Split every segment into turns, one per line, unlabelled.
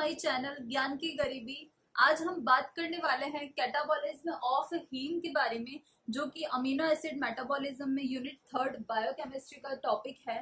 My channel ज्ञान की गरीबी। आज हम बात करने वाले हैं कैटाबॉलिज्म ऑफ हीम के बारे में, जो कि अमीनो एसिड मेटाबॉलिज्म में यूनिट 3 बायोकेमिस्ट्री का टॉपिक है।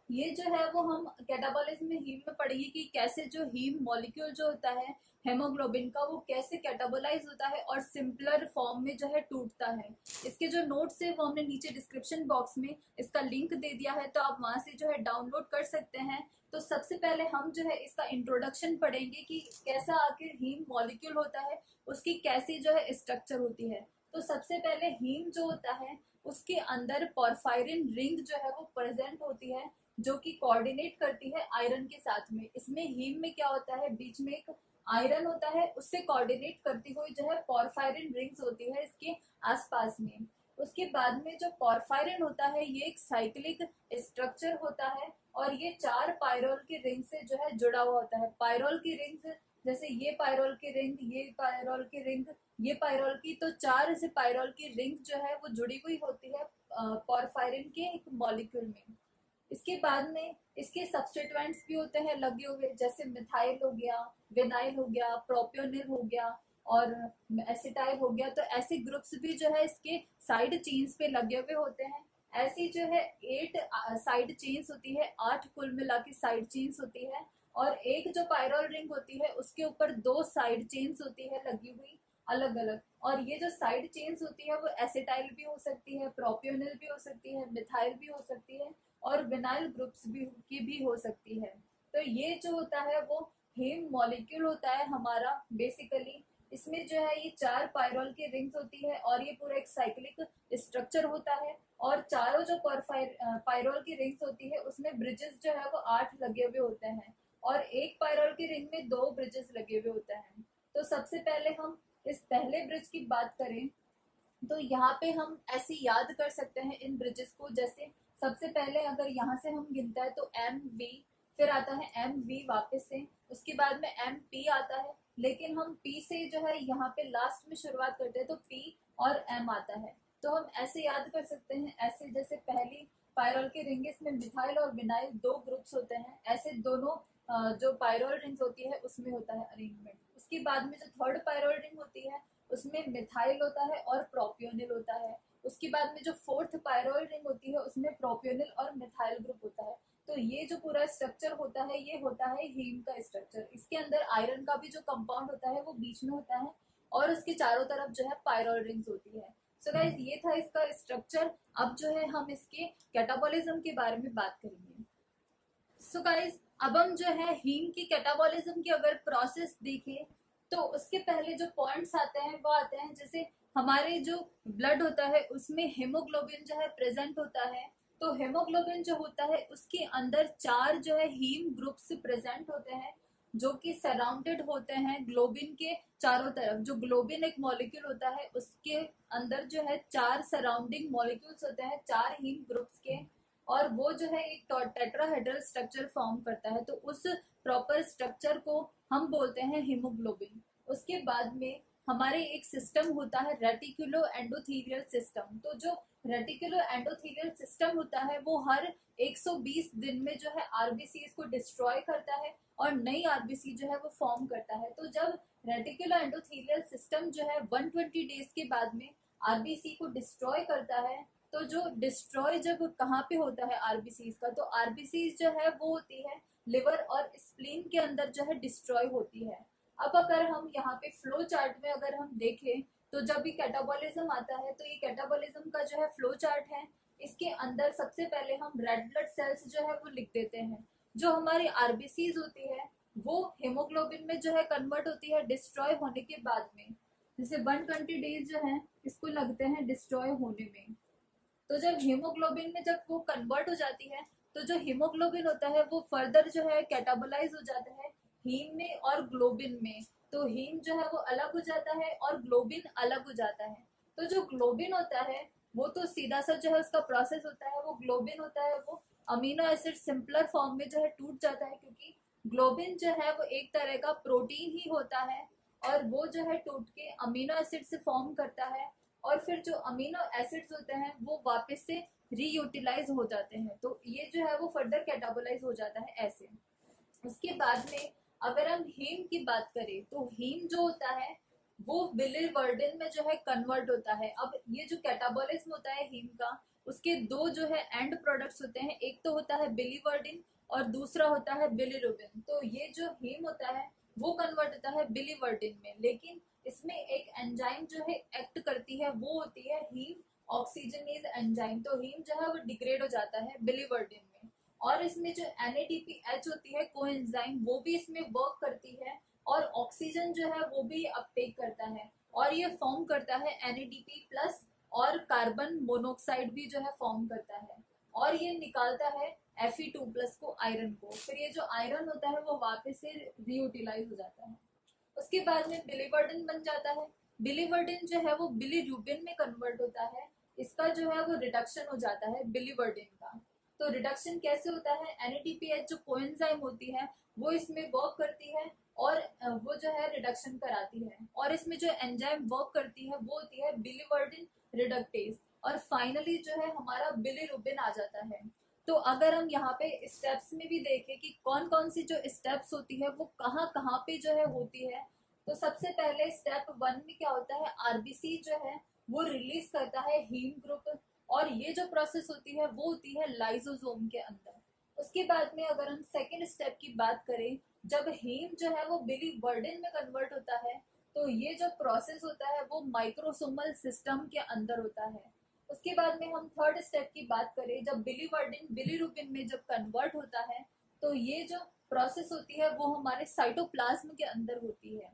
ये जो है वो हम कैटाबॉलिज्म में हीम में पढ़ेंगे कि कैसे जो हीम मॉलिक्यूल जो होता है हेमोग्लोबिन का, वो कैसे कैटाबोलाइज होता है और सिंपलर फॉर्म में जो है टूटता है। इसके जो नोट्स है वो हमने नीचे डिस्क्रिप्शन बॉक्स में इसका लिंक दे दिया है, तो आप वहां से जो है डाउनलोड कर सकते हैं। तो सबसे पहले हम जो है इसका इंट्रोडक्शन पढ़ेंगे कि कैसा आखिर हीम मॉलिक्यूल होता है, उसकी कैसी जो है स्ट्रक्चर होती है। तो सबसे पहले हीम जो होता है उसके अंदर पोरफायरिन रिंग जो है वो प्रेजेंट होती है, जो कि कोऑर्डिनेट करती है आयरन के साथ में। इसमें हीम में क्या होता है, बीच में एक आयरन होता है, उससे कोऑर्डिनेट करती हुई जो है पोरफायरिन रिंग्स होती है इसके आसपास में। उसके बाद में जो पोरफायरिन होता है ये एक साइक्लिक स्ट्रक्चर होता है और ये 4 पायरोल की रिंग से जो है जुड़ा हुआ होता है। पायरोल की रिंग्स जैसे ये पायरोल की रिंग, ये पायरोल की रिंग, ये पायरोल की, तो 4 ऐसे पायरोल की रिंग जो है वो जुड़ी हुई होती है पोरफायरिन के एक मॉलिक्यूल में। इसके बाद में इसके सब्स्टिट्यूएंट्स भी होते हैं लगे हुए, जैसे मिथाइल हो गया, विनाइल हो गया, प्रोपियोनिल हो गया और एसिटाइल हो गया। तो ऐसे ग्रुप्स भी जो है इसके साइड चेन्स पे लगे हुए होते हैं। ऐसी जो है 8 साइड चेन्स होती है, 8 कुल मिला के साइड चेन्स होती है। और एक जो पायरोल रिंग होती है उसके ऊपर 2 साइड चेन्स होती है लगी हुई अलग अलग। और ये जो साइड चेन्स होती है वो एसिटाइल भी हो सकती है, प्रोपियोनिल भी हो सकती है, मिथाइल भी हो सकती है और विनाइल ग्रुप्स भी हो सकती है। तो ये जो होता है वो हीम मॉलिक्यूल होता है हमारा बेसिकली। इसमें जो है ये 4 पायरोल की रिंग्स होती है और ये पूरा एक साइक्लिक स्ट्रक्चर होता है। और चारों जो पायरोल की रिंग्स होती है उसमें ब्रिजेस जो है वो 8 लगे हुए होते हैं और एक पायरोल की रिंग में 2 ब्रिजेस लगे हुए होते हैं। तो सबसे पहले हम इस पहले ब्रिज की बात करें तो यहाँ पे हम ऐसे याद कर सकते हैं इन ब्रिजेस को। जैसे सबसे पहले अगर यहाँ से हम गिनते हैं तो एम वी, फिर आता है एम वी वापस से, उसके बाद में एम पी आता है, लेकिन हम पी से जो है यहाँ पे लास्ट में शुरुआत करते हैं तो पी और एम आता है। तो हम ऐसे याद कर सकते हैं, ऐसे जैसे पहली पायरोल के रिंग्स में मिथाइल और विनाइल 2 ग्रुप्स होते हैं, ऐसे दोनों जो पायरोल रिंग्स होती है उसमें होता है अरेंजमेंट। उसके बाद में जो 3rd पायरोल रिंग होती है उसमें मिथाइल होता है और प्रोपियोनिल होता है। उसके बाद में जो 4th पायरोल रिंग होती है उसमें प्रोपियोनिल और मिथाइल ग्रुप होता है। तो ये जो पूरा स्ट्रक्चर होता है ये होता है हीम का स्ट्रक्चर। इसके अंदर आयरन का भी जो कंपाउंड होता है वो बीच में होता है और उसके चारों तरफ जो है पायरोल रिंग्स होती है। सो गाइस ये था इसका स्ट्रक्चर। अब जो है हम इसके कैटाबॉलिज्म के बारे में बात करेंगे। सो गाइस अब हम जो है हीम की कैटाबॉलिज्म की अगर प्रोसेस देखें तो उसके पहले जो पॉइंट्स आते हैं वो आते हैं, जैसे हमारे जो ब्लड होता है उसमें हेमोग्लोबिन जो है प्रेजेंट होता है। तो हेमोग्लोबिन जो होता है उसके अंदर 4 जो है हीम ग्रुप्स प्रेजेंट होते हैं, जो कि सराउंडेड होते हैं ग्लोबिन के चारों तरफ। जो ग्लोबिन एक मॉलिक्यूल होता है उसके अंदर जो है 4 सराउंडिंग मॉलिक्यूल्स होते हैं, 4 हीम ग्रुप्स के, और वो जो है एक टेट्राहेड्रल स्ट्रक्चर फॉर्म करता है। तो उस प्रॉपर स्ट्रक्चर को हम बोलते हैं हीमोग्लोबिन। उसके बाद में हमारे एक सिस्टम होता है रेटिकुलो एंडोथेलियल सिस्टम। तो जो रेटिकुलो एंडोथेलियल सिस्टम होता है वो हर 120 दिन में जो है आरबीसी को डिस्ट्रॉय करता है और नई आरबीसी जो है वो फॉर्म करता है। तो जब रेटिकुलो एंडोथेलियल सिस्टम जो है 120 डेज के बाद में आरबीसी को डिस्ट्रॉय करता है, तो जो डिस्ट्रॉय जब कहाँ पे होता है आरबीसीज का, तो आरबीसीज जो है वो होती है लिवर और स्प्लीन के अंदर जो है डिस्ट्रॉय होती है। अब अगर हम यहाँ पे फ्लो चार्ट में अगर हम देखें तो जब भी कैटाबॉलिज्म आता है तो ये कैटाबॉलिज्म का जो है फ्लो चार्ट है। इसके अंदर सबसे पहले हम रेड ब्लड सेल्स जो है वो लिख देते हैं। जो हमारी आरबीसीज होती है वो हेमोग्लोबिन में जो है कन्वर्ट होती है डिस्ट्रॉय होने के बाद में। जैसे 120 डेज जो है इसको लगते हैं डिस्ट्रॉय होने में। तो जब हीमोग्लोबिन में जब वो कन्वर्ट हो जाती है तो जो हीमोग्लोबिन होता है वो फर्दर जो है कैटाबोलाइज हो जाता है हीम में और ग्लोबिन में। तो हीम जो है वो अलग हो जाता है और ग्लोबिन अलग हो जाता है। तो जो ग्लोबिन होता है वो तो सीधा सा जो है उसका प्रोसेस होता है, वो ग्लोबिन होता है वो अमीनो एसिड सिंपलर फॉर्म में जो है टूट जाता है, क्योंकि ग्लोबिन जो है वो एक तरह का प्रोटीन ही होता है और वो जो है टूट के अमीनो एसिड से फॉर्म करता है और फिर जो अमीनो एसिड्स होते हैं वो वापस से रीयूटिलाइज हो जाते हैं। तो ये जो है वो फर्दर कैटाबोलाइज हो जाता है ऐसे। उसके बाद में अगर हम हीम की बात करें तो हीम जो होता है वो बिलीवर्डिन में जो है कन्वर्ट होता है। अब ये जो कैटाबॉलिज्म होता है हीम का, उसके दो जो है एंड प्रोडक्ट्स होते हैं, एक तो होता है बिलीवर्डिन और दूसरा होता है बिलीरुबिन। तो ये जो हीम होता है वो कन्वर्ट होता है बिलीवर्डिन में, लेकिन इसमें एक एंजाइम जो है एक्ट करती है, वो होती है हीम ऑक्सीजनेज एंजाइम। तो हीम जो है वो डिग्रेड हो जाता है बिलीवर्डिन में, और इसमें जो NADPH होती है कोएंजाइम, वो भी इसमें वर्क करती है और ऑक्सीजन जो है वो भी अपटेक करता है, और ये फॉर्म करता है NADP प्लस, और कार्बन मोनोऑक्साइड भी जो है फॉर्म करता है, और ये निकालता है Fe2 प्लस को, आयरन को। फिर ये जो आयरन होता है वो वापस से रीयूटिलाइज हो जाता है। उसके बाद में बिलीवर्डिन बन जाता है। बिलीवर्डिन जो है वो बिलीरुबिन में कन्वर्ट होता है। इसका जो है वो रिडक्शन हो जाता है बिलीवर्डिन का। तो रिडक्शन कैसे होता है, NADPH जो कोएंजाइम होती है वो इसमें वर्क करती है और वो जो है रिडक्शन कराती है, और इसमें जो एंजाइम वर्क करती है वो होती है बिलीवर्डिन रिडक्टेज, और फाइनली जो है हमारा बिलीरुबिन आ जाता है। तो अगर हम यहाँ पे स्टेप्स में भी देखें कि कौन कौन सी जो स्टेप्स होती है वो कहाँ कहाँ पे जो है होती है, तो सबसे पहले स्टेप 1 में क्या होता है, RBC जो है वो रिलीज करता है हीम ग्रुप, और ये जो प्रोसेस होती है वो होती है लाइसोसोम के अंदर। उसके बाद में अगर हम सेकेंड स्टेप की बात करें, जब हीम जो है वो बिलीवर्डिन में कन्वर्ट होता है, तो ये जो प्रोसेस होता है वो माइक्रोसोमल सिस्टम के अंदर होता है। उसके बाद में हम थर्ड स्टेप की बात करें, जब बिलीवर्डिन बिलीरुबिन में जब कन्वर्ट होता है, तो ये जो प्रोसेस होती है वो हमारे साइटोप्लाज्म के अंदर होती है।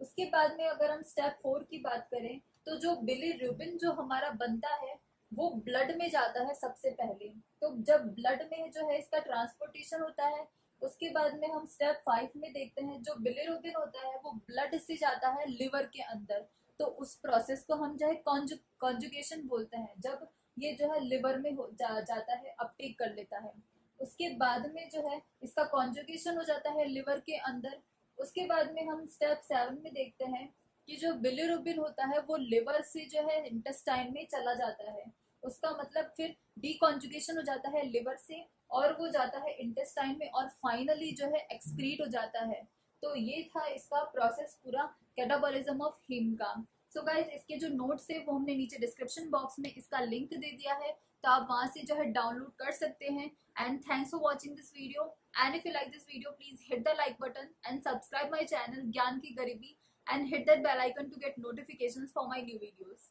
उसके बाद में अगर हम स्टेप 4 की बात करें, तो जो बिलीरुबिन जो हमारा बनता है वो ब्लड में जाता है सबसे पहले। तो जब ब्लड में जो है इसका ट्रांसपोर्टेशन होता है, उसके बाद में हम स्टेप 5 में देखते हैं जो बिलीरुबिन होता है वो ब्लड से जाता है लिवर के अंदर। तो उस प्रोसेस को हम जो है कॉन्जुगेशन बोलते हैं, जब ये जो है लिवर में जाता है, अपटेक कर लेता है। उसके बाद में जो है इसका कॉन्जुगेशन हो जाता है लिवर के अंदर। उसके बाद में हम स्टेप 7 में देखते हैं कि जो बिलीरुबिन होता है वो लिवर से जो है इंटेस्टाइन में चला जाता है। उसका मतलब फिर डीकॉन्जुगेशन हो जाता है लिवर से, और वो जाता है इंटेस्टाइन में, और फाइनली जो है एक्सक्रीट हो जाता है। तो ये था इसका प्रोसेस पूरा कैटाबॉलिज्म ऑफ हीम का। सो गाइज, इसके जो नोट्स है वो हमने नीचे डिस्क्रिप्शन बॉक्स में इसका लिंक दे दिया है, तो आप वहां से जो है डाउनलोड कर सकते हैं। And thanks for watching this video, and if you like this video please hit the like button and subscribe my channel ज्ञान की गरीबी, and hit that bell icon to get notifications for my new videos.